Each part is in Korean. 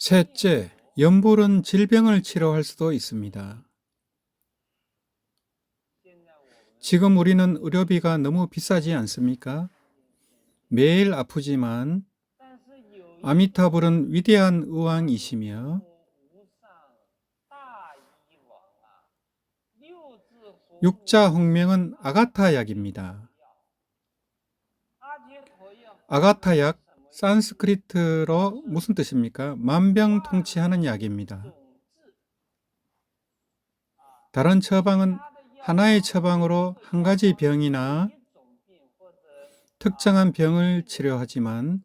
셋째, 염불은 질병을 치료할 수도 있습니다. 지금 우리는 의료비가 너무 비싸지 않습니까? 매일 아프지만 아미타불은 위대한 의왕이시며 육자 홍명은 아가타 약입니다. 아가타 약, 산스크리트로 무슨 뜻입니까? 만병통치하는 약입니다. 다른 처방은 하나의 처방으로 한 가지 병이나 특정한 병을 치료하지만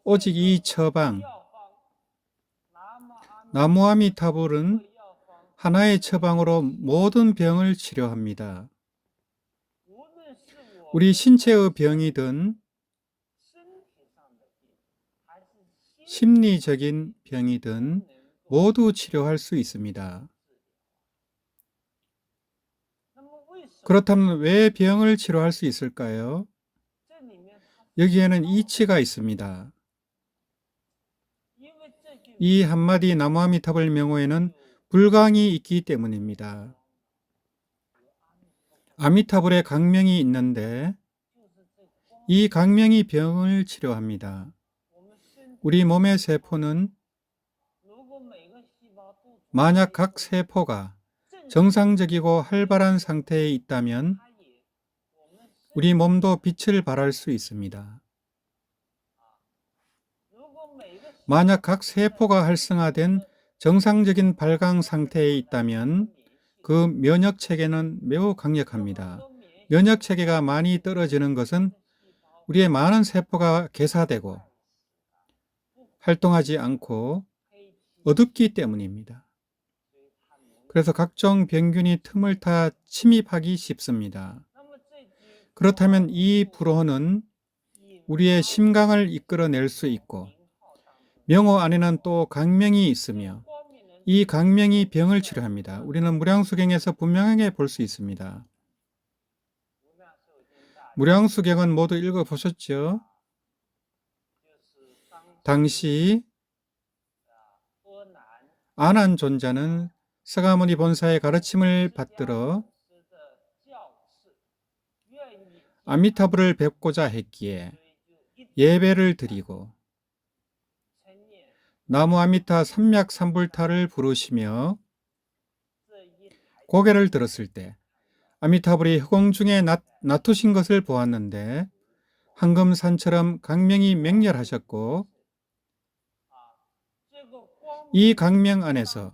오직 이 처방, 나무아미타불은 하나의 처방으로 모든 병을 치료합니다. 우리 신체의 병이든 심리적인 병이든 모두 치료할 수 있습니다. 그렇다면 왜 병을 치료할 수 있을까요? 여기에는 이치가 있습니다. 이 한마디 나무아미타불 명호에는 불강이 있기 때문입니다. 아미타불에 강명이 있는데 이 강명이 병을 치료합니다. 우리 몸의 세포는 만약 각 세포가 정상적이고 활발한 상태에 있다면 우리 몸도 빛을 발할 수 있습니다. 만약 각 세포가 활성화된 정상적인 발광 상태에 있다면 그 면역 체계는 매우 강력합니다. 면역 체계가 많이 떨어지는 것은 우리의 많은 세포가 괴사되고 활동하지 않고 어둡기 때문입니다. 그래서 각종 병균이 틈을 타 침입하기 쉽습니다. 그렇다면 이 불호는 우리의 심강을 이끌어낼 수 있고 명호 안에는 또 강명이 있으며 이 강명이 병을 치료합니다. 우리는 무량수경에서 분명하게 볼 수 있습니다. 무량수경은 모두 읽어보셨죠? 당시 아난존자는 서가모니 본사의 가르침을 받들어 아미타불을 뵙고자 했기에 예배를 드리고 나무 아미타 삼맥삼불타를 부르시며 고개를 들었을 때 아미타불이 허공 중에 나투신 것을 보았는데 황금산처럼 강명이 맹렬하셨고 이 강명 안에서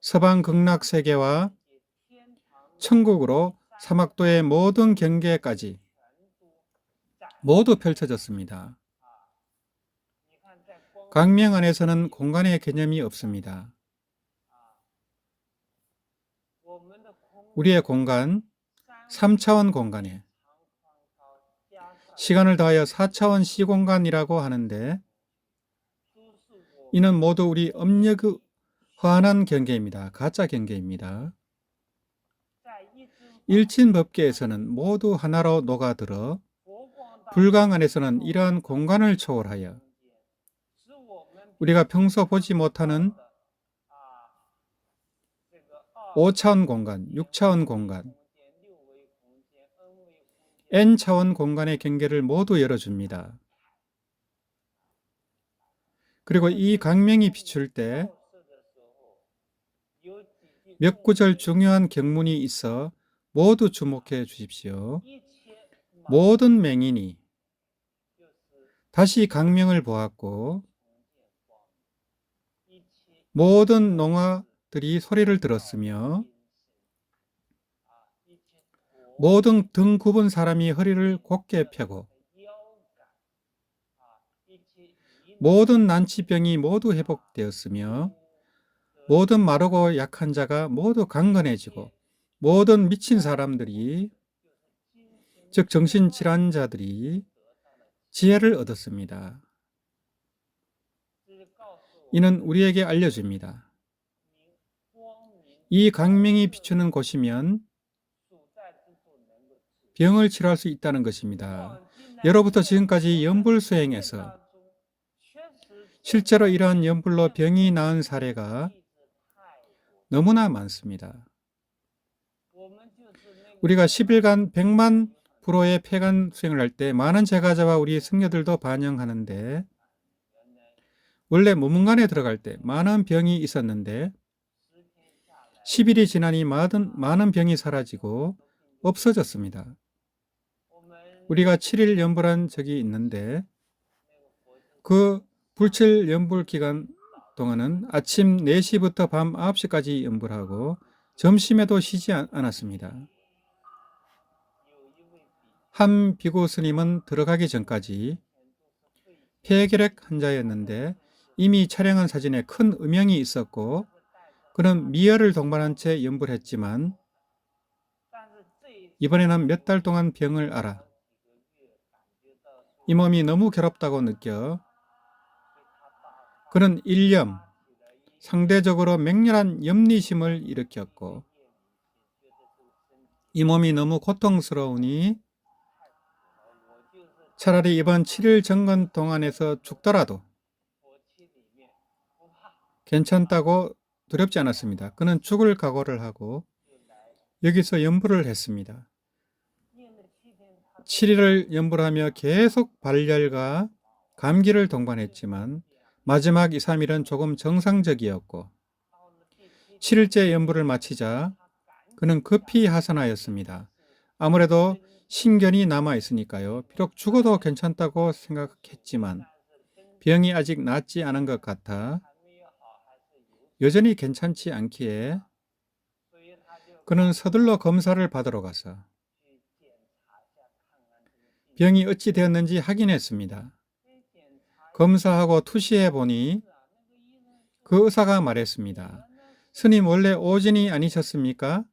서방 극락세계와 천국으로 사막도의 모든 경계까지 모두 펼쳐졌습니다. 강명 안에서는 공간의 개념이 없습니다. 우리의 공간, 3차원 공간에 시간을 더하여 4차원 시공간이라고 하는데 이는 모두 우리 업력의 허한한 경계입니다. 가짜 경계입니다. 일진법계에서는 모두 하나로 녹아들어 불강 안에서는 이러한 공간을 초월하여 우리가 평소 보지 못하는 5차원 공간, 6차원 공간, N차원 공간의 경계를 모두 열어줍니다. 그리고 이 강명이 비출 때 몇 구절 중요한 경문이 있어 모두 주목해 주십시오. 모든 맹인이 다시 강명을 보았고 모든 농아들이 소리를 들었으며 모든 등 굽은 사람이 허리를 곧게 펴고 모든 난치병이 모두 회복되었으며 모든 마르고 약한 자가 모두 강건해지고 모든 미친 사람들이 즉 정신질환자들이 지혜를 얻었습니다. 이는 우리에게 알려줍니다. 이 강명이 비추는 곳이면 병을 치료할 수 있다는 것입니다. 예로부터 지금까지 염불수행에서 실제로 이러한 연불로 병이 나은 사례가 너무나 많습니다. 우리가 10일간 100만 불호의 폐간 수행을 할 때 많은 제가자와 우리 승려들도 반영하는데, 원래 모문관에 들어갈 때 많은 병이 있었는데 10일이 지나니 많은 병이 사라지고 없어졌습니다. 우리가 7일 연불한 적이 있는데 그 불칠 연불 기간 동안은 아침 4시부터 밤 9시까지 연불하고 점심에도 쉬지 않았습니다. 한 비구 스님은 들어가기 전까지 폐결핵 환자였는데 이미 촬영한 사진에 큰 음영이 있었고 그는 미열을 동반한 채 연불했지만 이번에는 몇 달 동안 병을 앓아 이 몸이 너무 괴롭다고 느껴 그는 일념, 상대적으로 맹렬한 염리심을 일으켰고 이 몸이 너무 고통스러우니 차라리 이번 7일 정건 동안에서 죽더라도 괜찮다고 두렵지 않았습니다. 그는 죽을 각오를 하고 여기서 연불을 했습니다. 7일을 연불하며 계속 발열과 감기를 동반했지만 마지막 2, 3일은 조금 정상적이었고 7일째 연불을 마치자 그는 급히 하산하였습니다. 아무래도 신견이 남아있으니까요. 비록 죽어도 괜찮다고 생각했지만 병이 아직 낫지 않은 것 같아 여전히 괜찮지 않기에 그는 서둘러 검사를 받으러 가서 병이 어찌 되었는지 확인했습니다. 검사하고 투시해 보니 그 의사가 말했습니다. 스님 원래 오진이 아니셨습니까?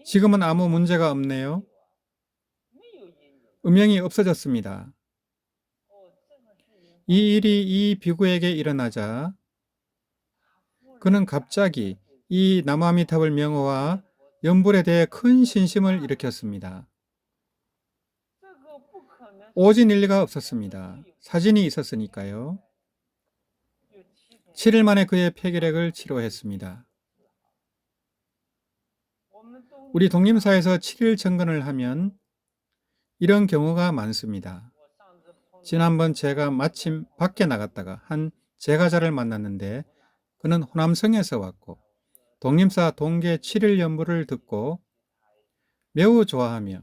지금은 아무 문제가 없네요. 음영이 없어졌습니다. 이 일이 이 비구에게 일어나자 그는 갑자기 이 나무아미타불 명호와 연불에 대해 큰 신심을 일으켰습니다. 오진 일리가 없었습니다. 사진이 있었으니까요. 7일 만에 그의 폐결핵을 치료했습니다. 우리 독림사에서 7일 정건을 하면 이런 경우가 많습니다. 지난번 제가 마침 밖에 나갔다가 한 제가자를 만났는데 그는 호남성에서 왔고 독림사 동계 7일 연불을 듣고 매우 좋아하며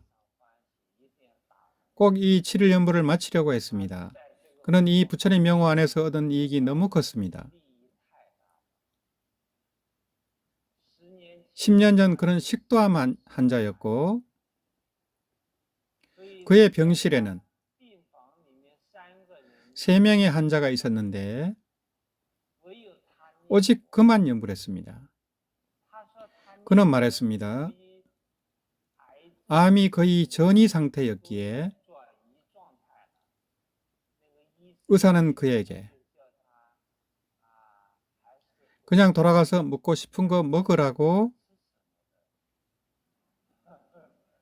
꼭 이 7일 연불을 마치려고 했습니다. 그는 이 부처님 명호 안에서 얻은 이익이 너무 컸습니다. 10년 전 그는 식도암 환자였고 그의 병실에는 3명의 환자가 있었는데 오직 그만 연불했습니다. 그는 말했습니다. 암이 거의 전이 상태였기에 의사는 그에게 그냥 돌아가서 먹고 싶은 거 먹으라고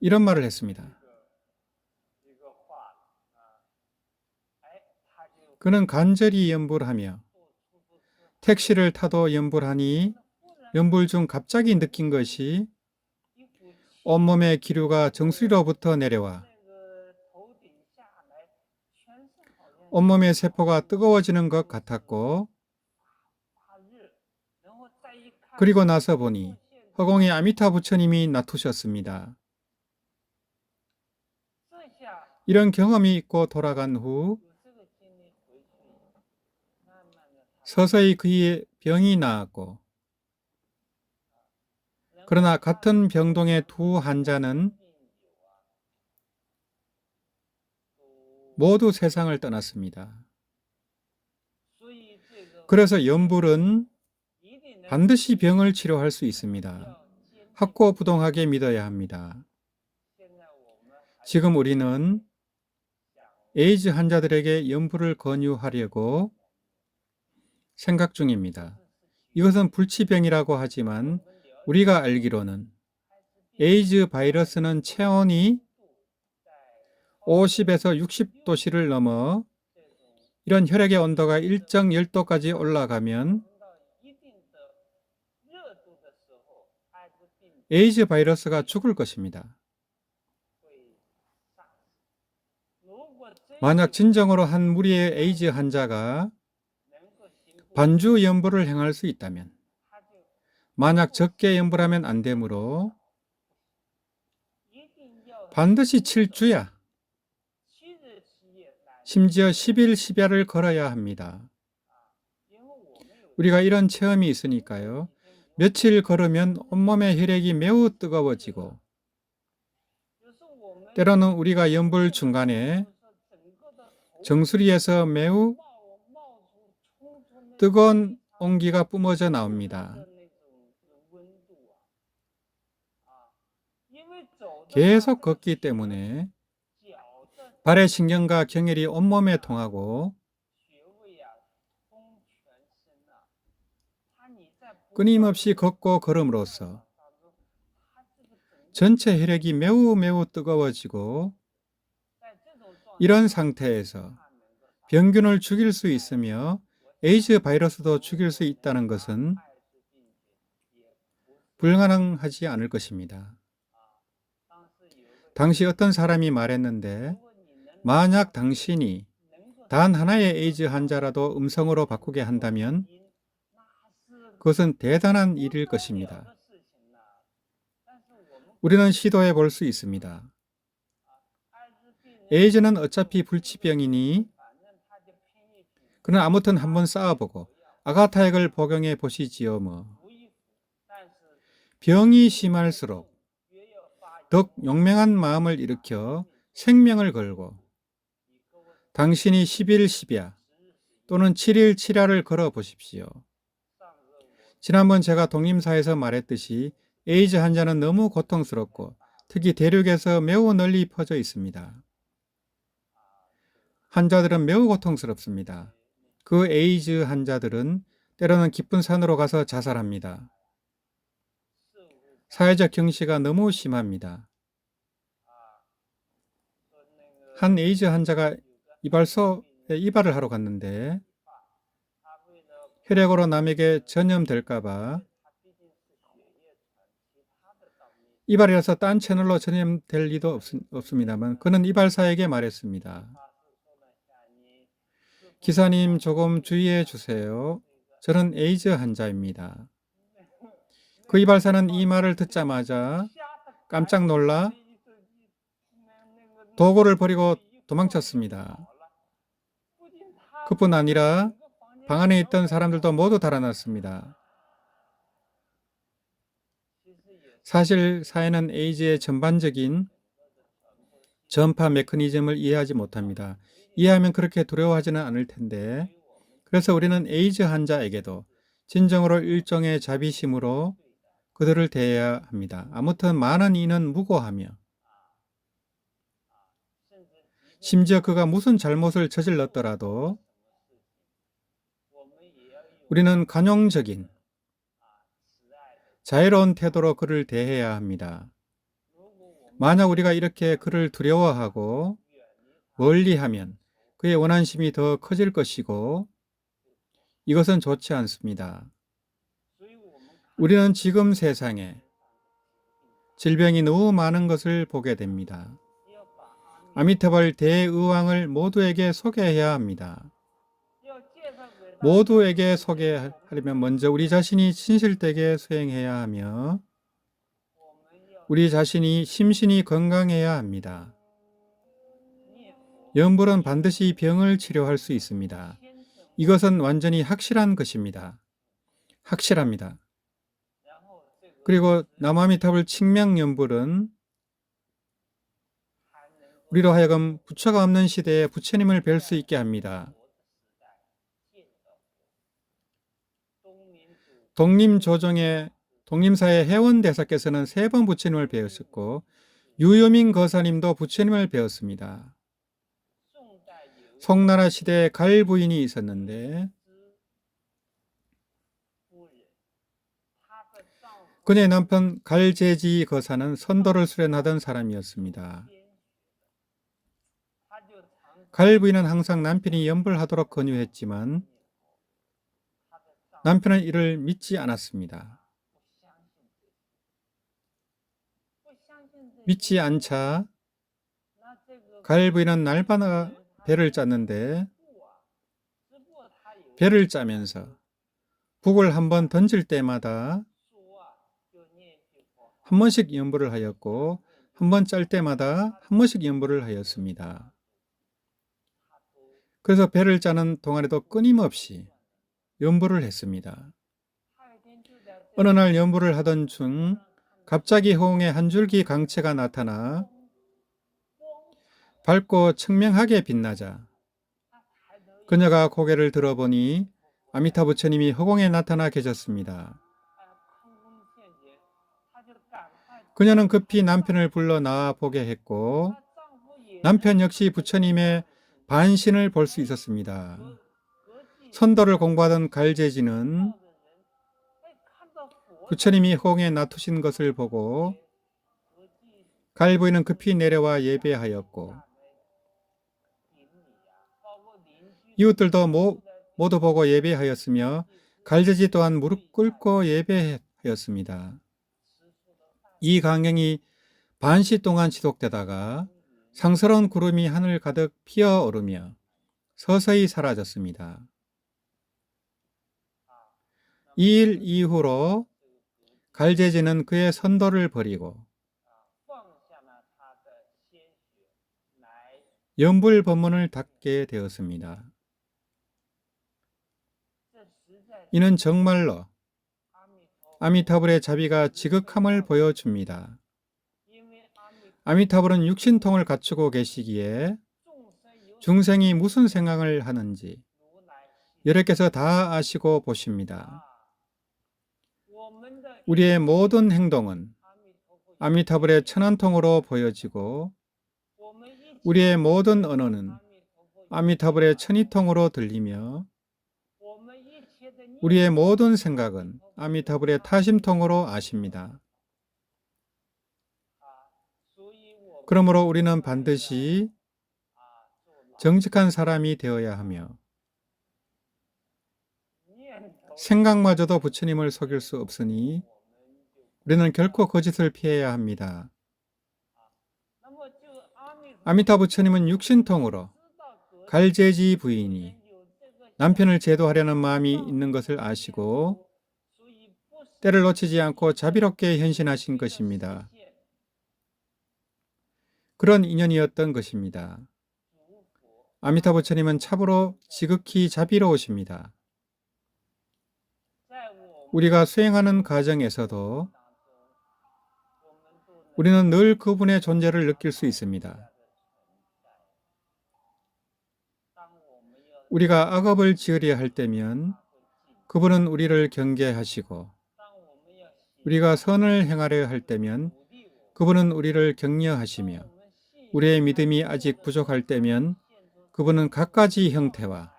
이런 말을 했습니다. 그는 간절히 연불하며 택시를 타도 연불하니 연불 중 갑자기 느낀 것이 온몸의 기류가 정수리로부터 내려와 온몸의 세포가 뜨거워지는 것 같았고 그리고 나서 보니 허공에 아미타 부처님이 나투셨습니다. 이런 경험이 있고 돌아간 후 서서히 그의 병이 나았고 그러나 같은 병동의 두 환자는 모두 세상을 떠났습니다. 그래서 연불은 반드시 병을 치료할 수 있습니다. 확고부동하게 믿어야 합니다. 지금 우리는 에이즈 환자들에게 연불을 권유하려고 생각 중입니다. 이것은 불치병이라고 하지만 우리가 알기로는 에이즈 바이러스는 체온이 50에서 60도씨를 넘어 이런 혈액의 온도가 일정 열도까지 올라가면 에이즈 바이러스가 죽을 것입니다. 만약 진정으로 한 무리의 에이즈 환자가 반주 염불을 행할 수 있다면, 만약 적게 염불하면 안 되므로 반드시 7주야, 심지어 10일 10야를 걸어야 합니다. 우리가 이런 체험이 있으니까요. 며칠 걸으면 온몸의 혈액이 매우 뜨거워지고, 때로는 우리가 염불 중간에 정수리에서 매우 뜨거운 온기가 뿜어져 나옵니다. 계속 걷기 때문에 발의 신경과 경혈이 온몸에 통하고 끊임없이 걷고 걸음으로써 전체 혈액이 매우 뜨거워지고, 이런 상태에서 병균을 죽일 수 있으며 에이즈 바이러스도 죽일 수 있다는 것은 불가능하지 않을 것입니다. 당시 어떤 사람이 말했는데, 만약 당신이 단 하나의 에이즈 환자라도 음성으로 바꾸게 한다면 그것은 대단한 일일 것입니다. 우리는 시도해 볼 수 있습니다. 에이즈는 어차피 불치병이니 그는 아무튼 한번 싸워보고 아가타액을 복용해 보시지요 뭐. 병이 심할수록 더욱 용맹한 마음을 일으켜 생명을 걸고 당신이 10일 10야 또는 7일 7야를 걸어 보십시오. 지난번 제가 독림사에서 말했듯이 에이즈 환자는 너무 고통스럽고 특히 대륙에서 매우 널리 퍼져 있습니다. 환자들은 매우 고통스럽습니다. 그 에이즈 환자들은 때로는 깊은 산으로 가서 자살합니다. 사회적 경시가 너무 심합니다. 한 에이즈 환자가 이발소에 이발을 하러 갔는데 혈액으로 남에게 전염될까봐, 이발이라서 딴 채널로 전염될 리도 없습니다만 그는 이발사에게 말했습니다. 기사님, 조금 주의해 주세요. 저는 에이즈 환자입니다. 그 이발사는 이 말을 듣자마자 깜짝 놀라 도구를 버리고 도망쳤습니다. 그뿐 아니라 방 안에 있던 사람들도 모두 달아났습니다. 사실 사회는 에이즈의 전반적인 전파 메커니즘을 이해하지 못합니다. 이해하면 그렇게 두려워하지는 않을 텐데, 그래서 우리는 에이즈 환자에게도 진정으로 일종의 자비심으로 그들을 대해야 합니다. 아무튼 많은 이는 무고하며, 심지어 그가 무슨 잘못을 저질렀더라도 우리는 관용적인 자애로운 태도로 그를 대해야 합니다. 만약 우리가 이렇게 그를 두려워하고 멀리하면 그의 원한심이 더 커질 것이고, 이것은 좋지 않습니다. 우리는 지금 세상에 질병이 너무 많은 것을 보게 됩니다. 아미타불 대의왕을 모두에게 소개해야 합니다. 모두에게 소개하려면 먼저 우리 자신이 진실되게 수행해야 하며 우리 자신이 심신이 건강해야 합니다. 염불은 반드시 병을 치료할 수 있습니다. 이것은 완전히 확실한 것입니다. 확실합니다. 그리고 남아미타불 칭명염불은 우리로 하여금 부처가 없는 시대에 부처님을 뵐 수 있게 합니다. 독림조정의 독림사의 해원대사께서는 3번 부처님을 배우셨고 유효민 거사님도 부처님을 배웠습니다. 송나라 시대에 갈 부인이 있었는데 그녀의 남편 갈제지 거사는 선도를 수련하던 사람이었습니다. 갈 부인은 항상 남편이 연불하도록 권유했지만 남편은 이를 믿지 않았습니다. 믿지 않자 갈 부인은 날마다 배를 짰는데 배를 짜면서 북을 한번 던질 때마다 한 번씩 연불을 하였고 한 번 짤 때마다 한 번씩 연불을 하였습니다. 그래서 배를 짜는 동안에도 끊임없이 연불을 했습니다. 어느 날 연불을 하던 중 갑자기 허공에 한 줄기 강체가 나타나 밝고 청명하게 빛나자 그녀가 고개를 들어보니 아미타 부처님이 허공에 나타나 계셨습니다. 그녀는 급히 남편을 불러 나와 보게 했고 남편 역시 부처님의 반신을 볼 수 있었습니다. 선도를 공부하던 갈제지는 부처님이 허공에 나투신 것을 보고 갈 부인은 급히 내려와 예배하였고 이웃들도 모두 보고 예배하였으며 갈제지 또한 무릎 꿇고 예배하였습니다. 이 광경이 반시 동안 지속되다가 상스러운 구름이 하늘 가득 피어오르며 서서히 사라졌습니다. 이 일 이후로 갈제지는 그의 선도를 버리고 연불 법문을 닫게 되었습니다. 이는 정말로 아미타불의 자비가 지극함을 보여줍니다. 아미타불은 육신통을 갖추고 계시기에 중생이 무슨 생각을 하는지 여러께서 다 아시고 보십니다. 우리의 모든 행동은 아미타불의 천안통으로 보여지고 우리의 모든 언어는 아미타불의 천이통으로 들리며 우리의 모든 생각은 아미타불의 타심통으로 아십니다. 그러므로 우리는 반드시 정직한 사람이 되어야 하며 생각마저도 부처님을 속일 수 없으니 우리는 결코 거짓을 피해야 합니다. 아미타 부처님은 육신통으로 갈제지 부인이 남편을 제도하려는 마음이 있는 것을 아시고 때를 놓치지 않고 자비롭게 현신하신 것입니다. 그런 인연이었던 것입니다. 아미타 부처님은 참으로 지극히 자비로우십니다. 우리가 수행하는 과정에서도 우리는 늘 그분의 존재를 느낄 수 있습니다. 우리가 악업을 지으려 할 때면 그분은 우리를 경계하시고 우리가 선을 행하려 할 때면 그분은 우리를 격려하시며 우리의 믿음이 아직 부족할 때면 그분은 갖가지 형태와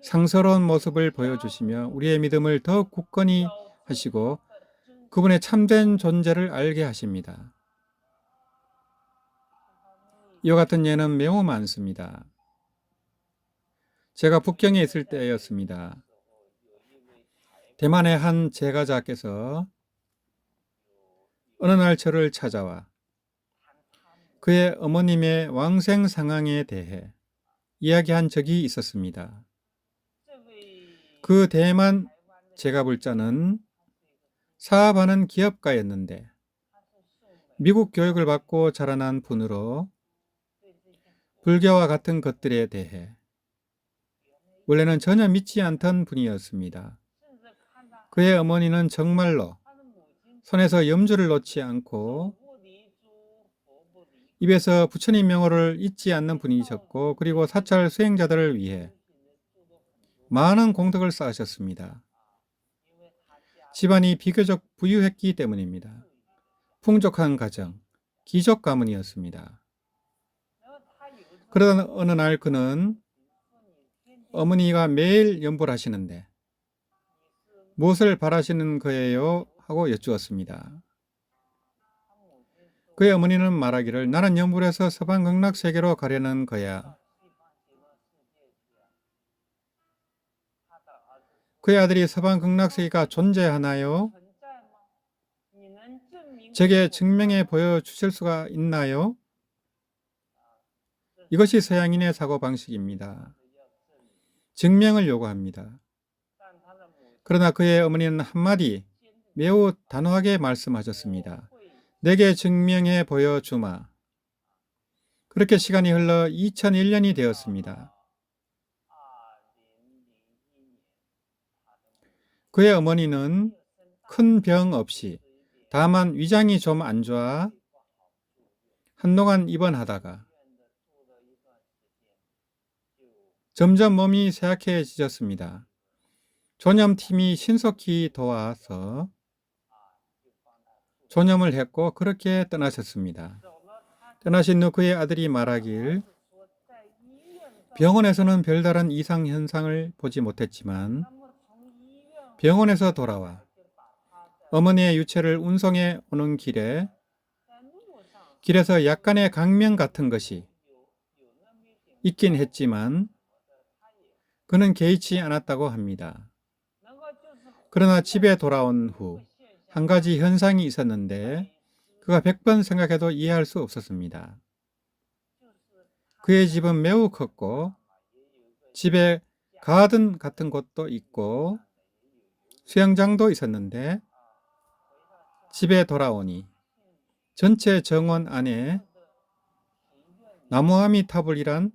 상서로운 모습을 보여주시며 우리의 믿음을 더욱 굳건히 하시고 그분의 참된 존재를 알게 하십니다. 이와 같은 예는 매우 많습니다. 제가 북경에 있을 때였습니다. 대만의 한 제가자께서 어느 날 저를 찾아와 그의 어머님의 왕생 상황에 대해 이야기한 적이 있었습니다. 그 대만 제가불자는 사업하는 기업가였는데 미국 교육을 받고 자라난 분으로 불교와 같은 것들에 대해 원래는 전혀 믿지 않던 분이었습니다. 그의 어머니는 정말로 손에서 염주를 놓지 않고 입에서 부처님 명호를 잊지 않는 분이셨고 그리고 사찰 수행자들을 위해 많은 공덕을 쌓으셨습니다. 집안이 비교적 부유했기 때문입니다. 풍족한 가정, 귀족 가문이었습니다. 그러던 어느 날 그는 어머니가 매일 연불하시는데 무엇을 바라시는 거예요? 하고 여쭈었습니다. 그의 어머니는 말하기를 나는 연불에서 서방 극락 세계로 가려는 거야. 그의 아들이 서방 극락 세계가 존재하나요? 제게 증명해 보여주실 수가 있나요? 이것이 서양인의 사고방식입니다. 증명을 요구합니다. 그러나 그의 어머니는 한마디 매우 단호하게 말씀하셨습니다. 내게 증명해 보여주마. 그렇게 시간이 흘러 2001년이 되었습니다. 그의 어머니는 큰 병 없이 다만 위장이 좀 안 좋아 한동안 입원하다가 점점 몸이 쇠약해지셨습니다. 존염팀이 신속히 도와서 존염을 했고 그렇게 떠나셨습니다. 떠나신 후 그의 아들이 말하길 병원에서는 별다른 이상 현상을 보지 못했지만 병원에서 돌아와 어머니의 유체를 운송해 오는 길에서 약간의 강명 같은 것이 있긴 했지만 그는 개의치 않았다고 합니다. 그러나 집에 돌아온 후 한 가지 현상이 있었는데 그가 100번 생각해도 이해할 수 없었습니다. 그의 집은 매우 컸고 집에 가든 같은 곳도 있고 수영장도 있었는데 집에 돌아오니 전체 정원 안에 나무아미타불이란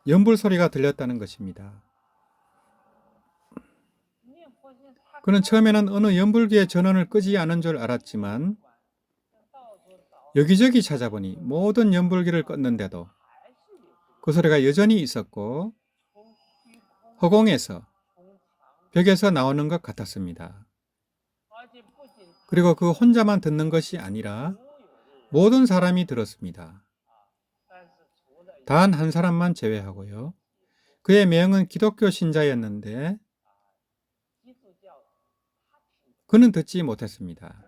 연불 소리가 들렸다는 것입니다. 그는 처음에는 어느 연불기의 전원을 끄지 않은 줄 알았지만 여기저기 찾아보니 모든 연불기를 껐는데도 그 소리가 여전히 있었고 허공에서 벽에서 나오는 것 같았습니다. 그리고 그 혼자만 듣는 것이 아니라 모든 사람이 들었습니다. 단 한 사람만 제외하고요. 그의 명은 기독교 신자였는데 그는 듣지 못했습니다.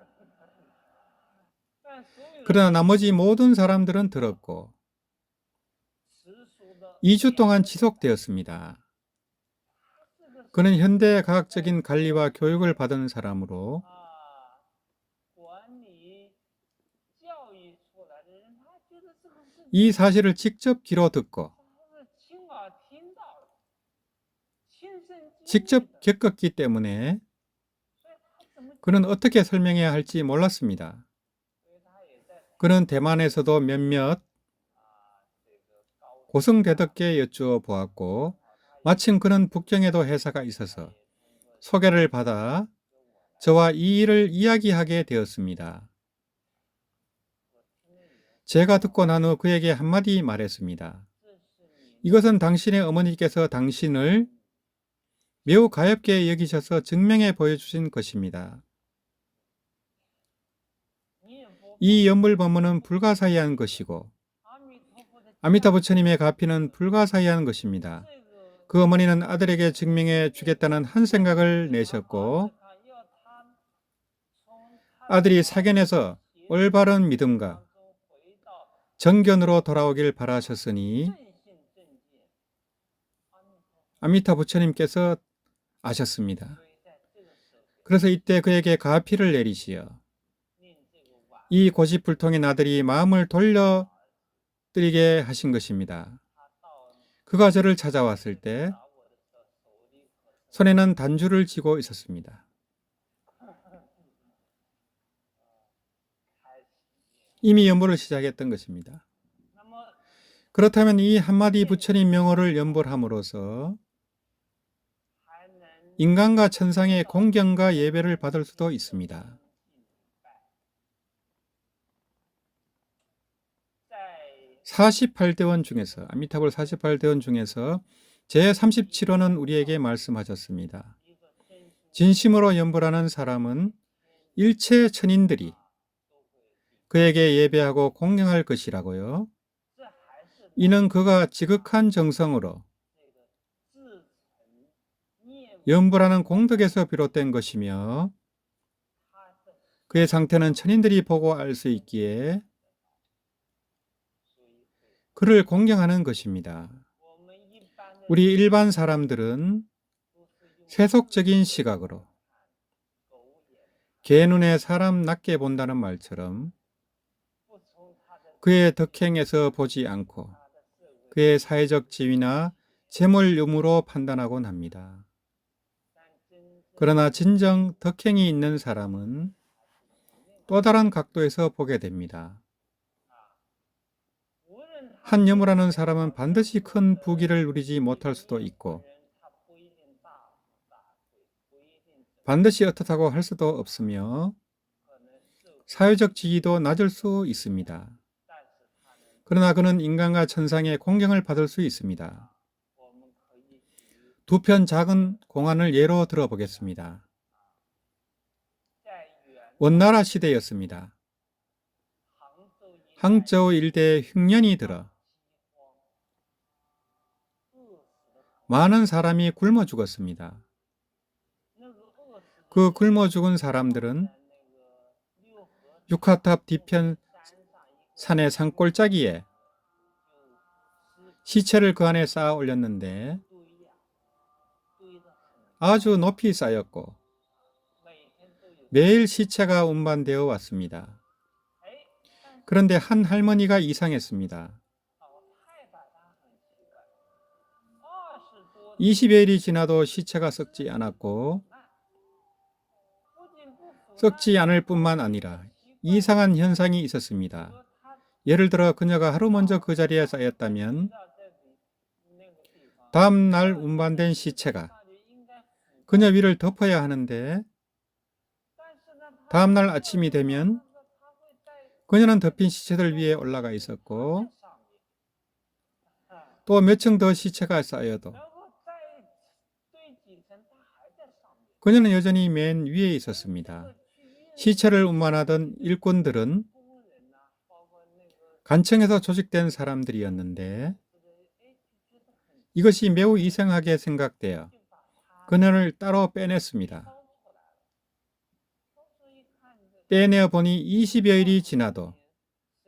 그러나 나머지 모든 사람들은 들었고 2주 동안 지속되었습니다. 그는 현대 과학적인 관리와 교육을 받은 사람으로 이 사실을 직접 귀로 듣고 직접 겪었기 때문에 그는 어떻게 설명해야 할지 몰랐습니다. 그는 대만에서도 몇몇 고성대덕께 여쭈어 보았고 마침 그는 북경에도 회사가 있어서 소개를 받아 저와 이 일을 이야기하게 되었습니다. 제가 듣고 난 후 그에게 한마디 말했습니다. 이것은 당신의 어머니께서 당신을 매우 가엽게 여기셔서 증명해 보여주신 것입니다. 이 연불법문은 불가사의한 것이고 아미타 부처님의 가피는 불가사의한 것입니다. 그 어머니는 아들에게 증명해 주겠다는 한 생각을 내셨고 아들이 사견에서 올바른 믿음과 정견으로 돌아오길 바라셨으니 아미타 부처님께서 아셨습니다. 그래서 이때 그에게 가피를 내리시어 이 고집불통인 아들이 마음을 돌려드리게 하신 것입니다. 그가 저를 찾아왔을 때 손에는 단주를 쥐고 있었습니다. 이미 연불을 시작했던 것입니다. 그렇다면 이 한마디 부처님 명호를 연불함으로써 인간과 천상의 공경과 예배를 받을 수도 있습니다. (48대원) 중에서 아미타불 48대원 중에서 제37호는 우리에게 말씀하셨습니다. 진심으로 연불하는 사람은 일체 천인들이 그에게 예배하고 공경할 것이라고요. 이는 그가 지극한 정성으로 연불하는 공덕에서 비롯된 것이며 그의 상태는 천인들이 보고 알 수 있기에 그를 공경하는 것입니다. 우리 일반 사람들은 세속적인 시각으로 개 눈에 사람 낮게 본다는 말처럼 그의 덕행에서 보지 않고 그의 사회적 지위나 재물 유무로 판단하곤 합니다. 그러나 진정 덕행이 있는 사람은 또 다른 각도에서 보게 됩니다. 한 여무라는 사람은 반드시 큰 부귀를 누리지 못할 수도 있고 반드시 어떻다고 할 수도 없으며 사회적 지위도 낮을 수 있습니다. 그러나 그는 인간과 천상의 공경을 받을 수 있습니다. 두 편 작은 공안을 예로 들어보겠습니다. 원나라 시대였습니다. 항저우 일대에 흉년이 들어 많은 사람이 굶어 죽었습니다. 그 굶어 죽은 사람들은 육하탑 뒤편 산의 산골짜기에 시체를 그 안에 쌓아 올렸는데 아주 높이 쌓였고 매일 시체가 운반되어 왔습니다. 그런데 한 할머니가 이상했습니다. 20여일이 지나도 시체가 썩지 않았고 썩지 않을 뿐만 아니라 이상한 현상이 있었습니다. 예를 들어 그녀가 하루 먼저 그 자리에 쌓였다면 다음 날 운반된 시체가 그녀 위를 덮어야 하는데 다음 날 아침이 되면 그녀는 덮인 시체들 위에 올라가 있었고 또 몇 층 더 시체가 쌓여도 그녀는 여전히 맨 위에 있었습니다. 시체를 운반하던 일꾼들은 간청에서 조직된 사람들이었는데 이것이 매우 이상하게 생각되어 그녀를 따로 빼냈습니다. 빼내어 보니 20여일이 지나도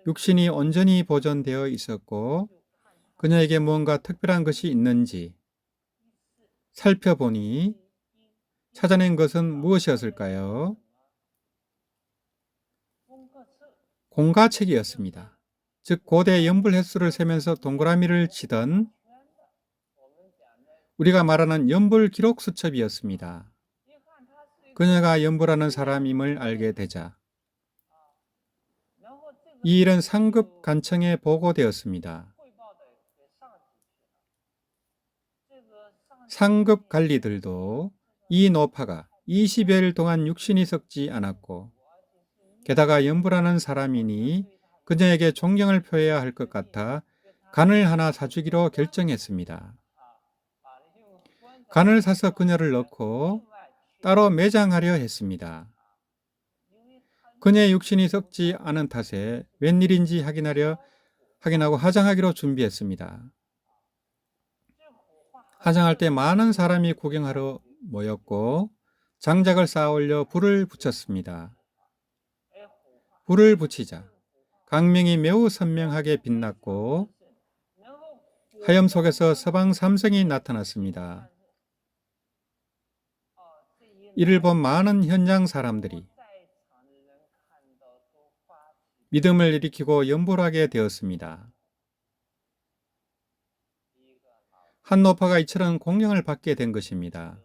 육신이 온전히 보존되어 있었고 그녀에게 무언가 특별한 것이 있는지 살펴보니 찾아낸 것은 무엇이었을까요? 공가책이었습니다. 즉 고대 연불 횟수를 세면서 동그라미를 치던 우리가 말하는 연불 기록 수첩이었습니다. 그녀가 연불하는 사람임을 알게 되자 이 일은 상급 간청에 보고되었습니다. 상급 관리들도 이 노파가 20여일 동안 육신이 썩지 않았고 게다가 연불하는 사람이니 그녀에게 존경을 표해야 할 것 같아 간을 하나 사주기로 결정했습니다. 간을 사서 그녀를 넣고 따로 매장하려 했습니다. 그녀의 육신이 썩지 않은 탓에 웬일인지 확인하고 화장하기로 준비했습니다. 화장할 때 많은 사람이 구경하러 모였고 장작을 쌓아 올려 불을 붙였습니다. 불을 붙이자 광명이 매우 선명하게 빛났고 하염 속에서 서방 삼성이 나타났습니다. 이를 본 많은 현장 사람들이 믿음을 일으키고 연불하게 되었습니다. 한 노파가 이처럼 공경을 받게 된 것입니다.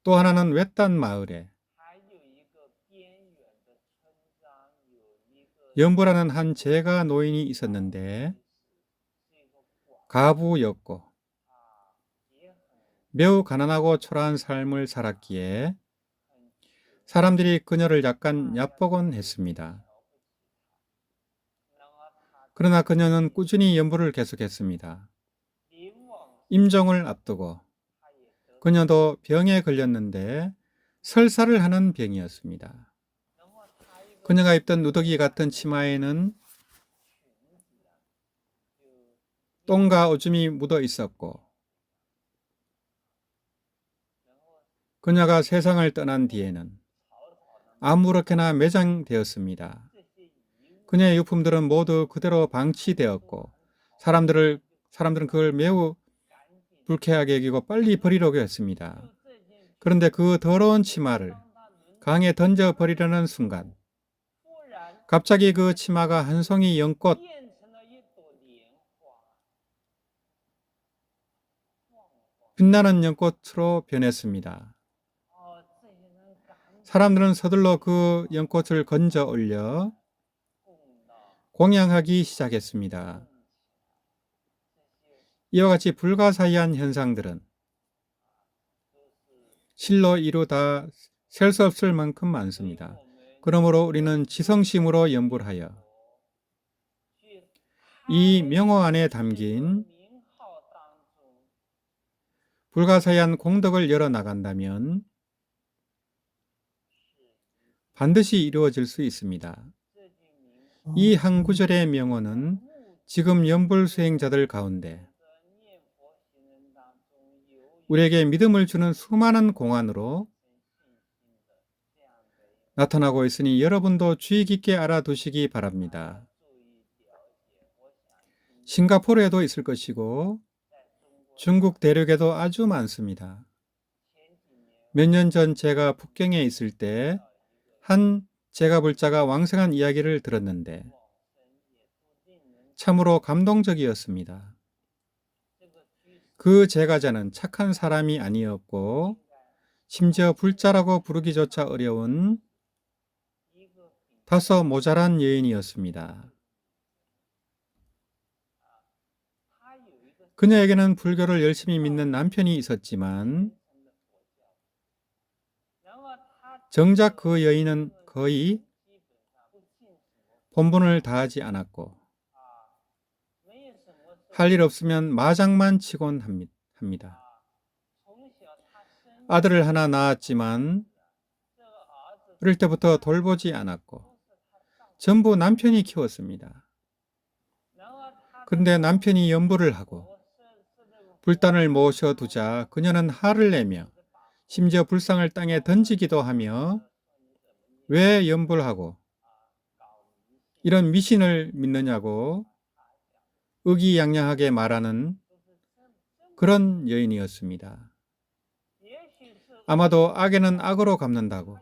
또 하나는 외딴 마을에 연불하는 한 제가 노인이 있었는데 가부였고 매우 가난하고 초라한 삶을 살았기에 사람들이 그녀를 약간 얕보곤 했습니다. 그러나 그녀는 꾸준히 연불을 계속했습니다. 임종을 앞두고 그녀도 병에 걸렸는데 설사를 하는 병이었습니다. 그녀가 입던 누더기 같은 치마에는 똥과 오줌이 묻어 있었고 그녀가 세상을 떠난 뒤에는 아무렇게나 매장되었습니다. 그녀의 유품들은 모두 그대로 방치되었고 사람들은 그걸 매우 불쾌하게 여기고 빨리 버리려고 했습니다. 그런데 그 더러운 치마를 강에 던져버리려는 순간 갑자기 그 치마가 한 송이 연꽃, 빛나는 연꽃으로 변했습니다. 사람들은 서둘러 그 연꽃을 건져 올려 공양하기 시작했습니다. 이와 같이 불가사의한 현상들은 실로 이루다 셀 수 없을 만큼 많습니다. 그러므로 우리는 지성심으로 염불하여 이 명호 안에 담긴 불가사의한 공덕을 열어나간다면 반드시 이루어질 수 있습니다. 이 한 구절의 명호는 지금 염불 수행자들 가운데 우리에게 믿음을 주는 수많은 공안으로 나타나고 있으니 여러분도 주의 깊게 알아두시기 바랍니다. 싱가포르에도 있을 것이고 중국 대륙에도 아주 많습니다. 몇 년 전 제가 북경에 있을 때 한 제가불자가 왕성한 이야기를 들었는데 참으로 감동적이었습니다. 그 제가자는 착한 사람이 아니었고 심지어 불자라고 부르기조차 어려운 다소 모자란 여인이었습니다. 그녀에게는 불교를 열심히 믿는 남편이 있었지만 정작 그 여인은 거의 본분을 다하지 않았고 할 일 없으면 마장만 치곤 합니다. 아들을 하나 낳았지만 어릴 때부터 돌보지 않았고 전부 남편이 키웠습니다. 그런데 남편이 염불을 하고 불단을 모셔두자 그녀는 화를 내며 심지어 불상을 땅에 던지기도 하며 왜 염불하고 이런 미신을 믿느냐고 의기양양하게 말하는 그런 여인이었습니다. 아마도 악에는 악으로 갚는다고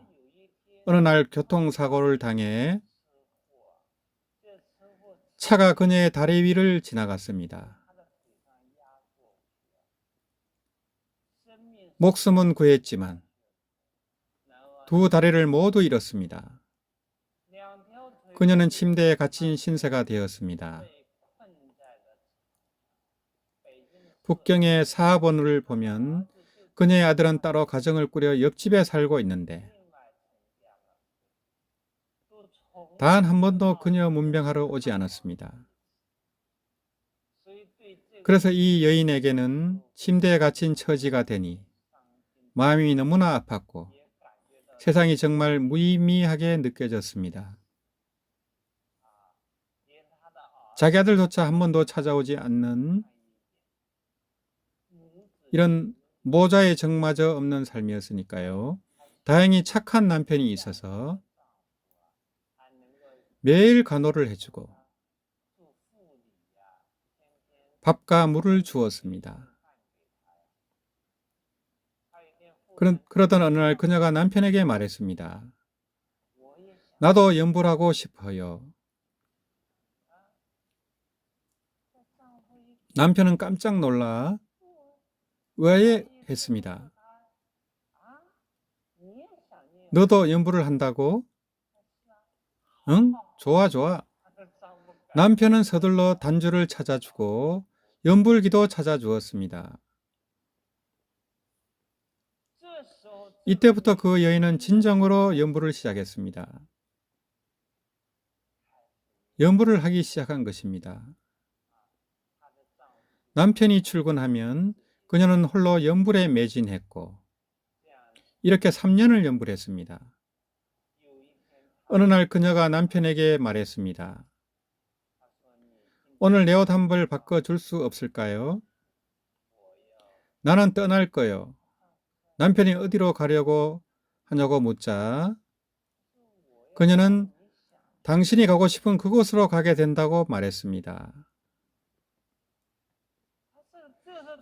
어느 날 교통사고를 당해 차가 그녀의 다리 위를 지나갔습니다. 목숨은 구했지만 두 다리를 모두 잃었습니다. 그녀는 침대에 갇힌 신세가 되었습니다. 북경의 사업원을 보면 그녀의 아들은 따로 가정을 꾸려 옆집에 살고 있는데 단 한 번도 그녀 문병하러 오지 않았습니다. 그래서 이 여인에게는 침대에 갇힌 처지가 되니 마음이 너무나 아팠고 세상이 정말 무의미하게 느껴졌습니다. 자기 아들조차 한 번도 찾아오지 않는 이런 모자의 적마저 없는 삶이었으니까요. 다행히 착한 남편이 있어서 매일 간호를 해주고 밥과 물을 주었습니다. 그러던 어느 날 그녀가 남편에게 말했습니다. 나도 염불하고 싶어요. 남편은 깜짝 놀라 왜 했습니다. 너도 염불을 한다고? 응? 좋아. 남편은 서둘러 단주를 찾아주고 염불기도 찾아주었습니다. 이때부터 그 여인은 진정으로 염불을 시작했습니다. 염불을 하기 시작한 것입니다. 남편이 출근하면 그녀는 홀로 염불에 매진했고 이렇게 3년을 염불했습니다. 어느 날 그녀가 남편에게 말했습니다. 오늘 내 옷 한 벌 바꿔줄 수 없을까요? 나는 떠날 거요. 남편이 어디로 가려고 하냐고 묻자 그녀는 당신이 가고 싶은 그곳으로 가게 된다고 말했습니다.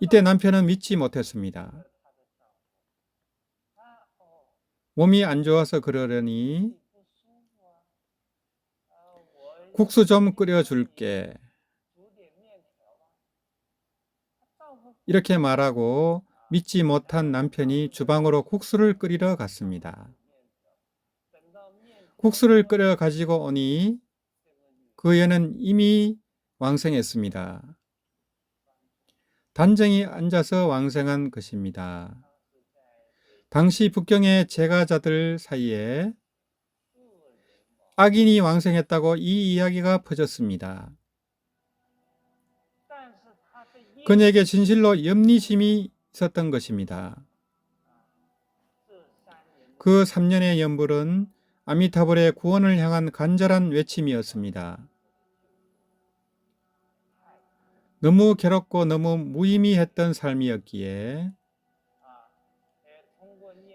이때 남편은 믿지 못했습니다. 몸이 안 좋아서 그러려니 국수 좀 끓여줄게. 이렇게 말하고 믿지 못한 남편이 주방으로 국수를 끓이러 갔습니다. 국수를 끓여 가지고 오니 그 애는 이미 왕생했습니다. 단정히 앉아서 왕생한 것입니다. 당시 북경의 제가자들 사이에 악인이 왕생했다고 이 이야기가 퍼졌습니다. 그녀에게 진실로 염리심이 있었던 것입니다. 그 3년의 연불은 아미타불의 구원을 향한 간절한 외침이었습니다. 너무 괴롭고 너무 무의미했던 삶이었기에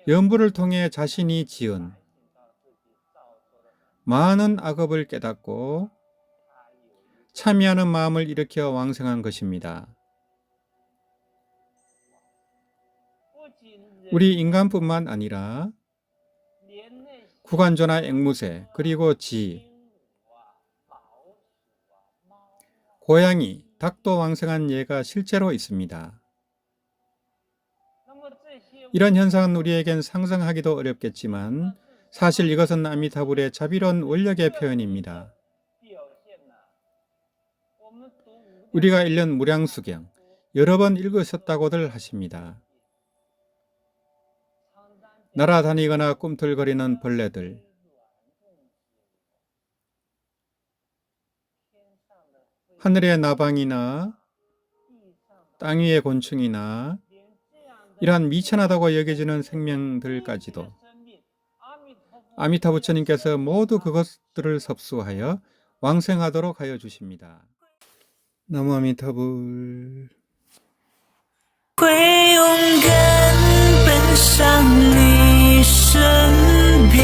연불을 통해 자신이 지은 많은 악업을 깨닫고 참여하는 마음을 일으켜 왕생한 것입니다. 우리 인간뿐만 아니라 구간조나 앵무새, 그리고 쥐, 고양이, 닭도 왕생한 예가 실제로 있습니다. 이런 현상은 우리에겐 상상하기도 어렵겠지만 사실 이것은 아미타불의 자비로운 원력의 표현입니다. 우리가 읽는 무량수경 여러 번 읽으셨다고들 하십니다. 날아다니거나 꿈틀거리는 벌레들, 하늘의 나방이나 땅 위의 곤충이나 이러한 미천하다고 여겨지는 생명들까지도 아미타 부처님께서 모두 그것들을 섭수하여 왕생하도록 하여 주십니다. 나무 아미타불 会勇敢奔向你身边，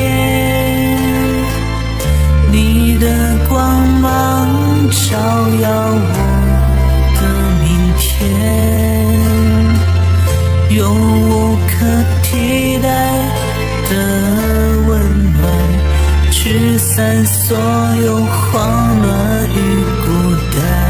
你的光芒照耀我的明天，用无可替代的温暖驱散所有慌乱与孤单。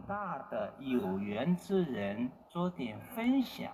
大的有缘之人做点分享。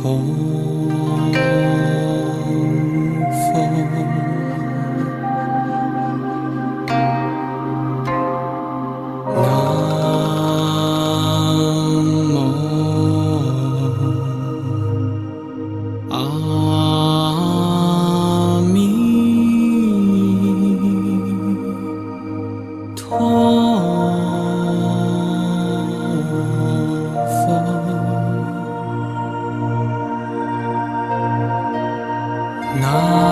同风。 아.